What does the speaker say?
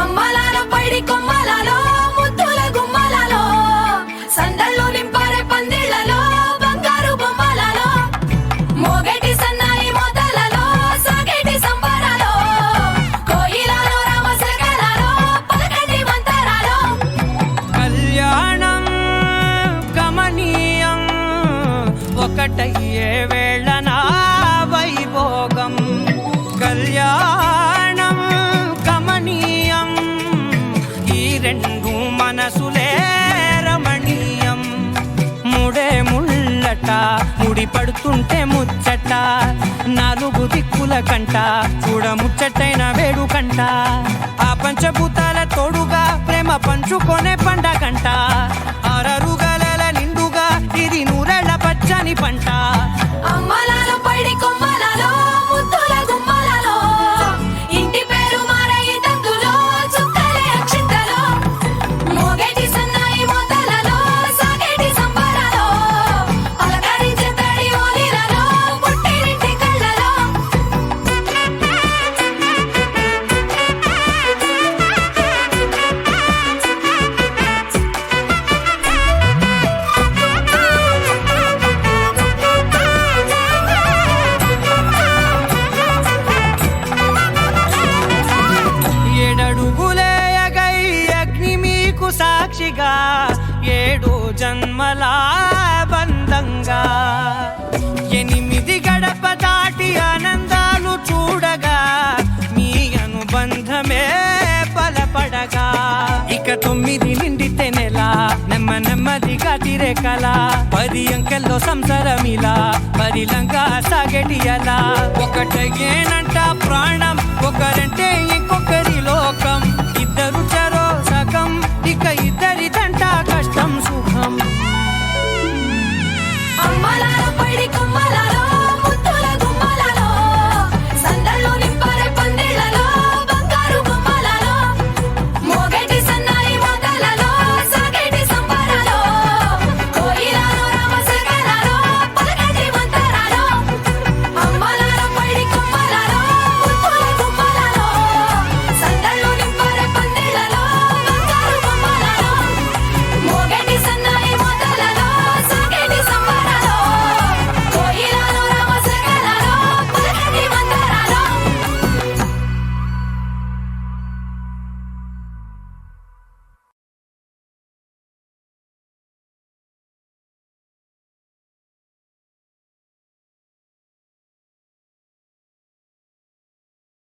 అమ్మలాల పైడి కొమ్మలలో ముద్దుల గుమ్మలలో సందళ్ళు నింపారే పందిళ్లలో బంగారు బొమ్మలలో మోగేటి సన్నాయి మోతలలో సాగేటి సంబరాలో కోయిలలో రామశకలలో పలకండి మంతరాలో కళ్యాణం గమనీయం ఒకటయ్యే వేళ నా వైభోగం కళ్యాణం గమనీయం ఈ రెండు మనసులే రమణీయం ముడే ముళ్ళట ముడి పడుతుంటే ముచ్చట నాలుగు దిక్కుల కంట చూడ ముచ్చటైన వేడుకంట ఆ పంచభూతాల తోడుగా ప్రేమ పంచుకొనే పండగంట ఆరరుగల నిండుగా ఇది నూరెళ్ళ పచ్చని పంట అమ్మలాల పైడి కొమ్మలలో ముద్దుల గుమ్మలలో ఇంటి పేరు మారయి తందులో చుక్కలే అక్షింతలో మోగేటి సన్నాయి మోతలలో సాగేటి సంబరాలో పలకరించే తడి ఓలిలలో పుట్టినింటి కళ్ళలో ఏడడుగులే ఎగై అగ్ని మీకు సాక్షిగా ఏడు జన్మల బంధంగా ఎనిమిది గడప దాటి ఆనందాలు చూడగా మీ అనుబంధమే బలపడగా ఇక 9 నిండితే నెల నెమ్మదిగా తిరే కల 10 అంకెల్లో సంసారమిలా పరిలంగా సాగటి అలా ఒకటయ్యే